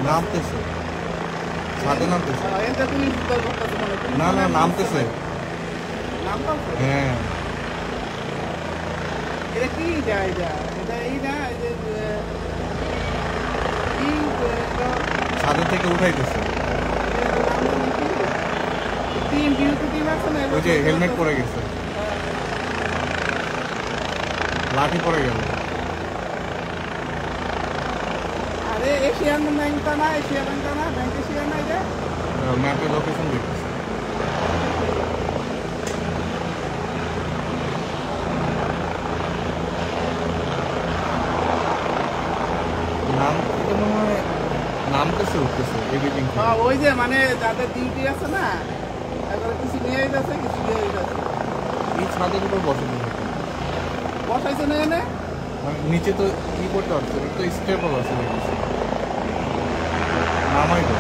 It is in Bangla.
নামতেছে ছাদে নামতেছে না না নামতেছে হ্যাঁ এটা কি জায়গা এটা এই না ছাদে থেকে উঠাইতেছে ওই যে হেলমেট পরে গেছে লাঠি পরে গেল আরে এশিয়ান ব্যাংকটা না এশিয়া ব্যাংকটা না ব্যাংক এশিয়া না এটা ম্যাপে লোকেশন দেখতেছে নাম মনে হয় নামতেছে উঠতেছে এডিটিং ওই যে মানে যাদের ডিউটি আছে না এবারে কিছু নিয়ে যাচ্ছে কিছু নিয়ে যাচ্ছে এই ছাদের উপর বসে বসাইছে না এনে নিচে তো ই করতে পারছে তো স্টেপল আছে নামাই তো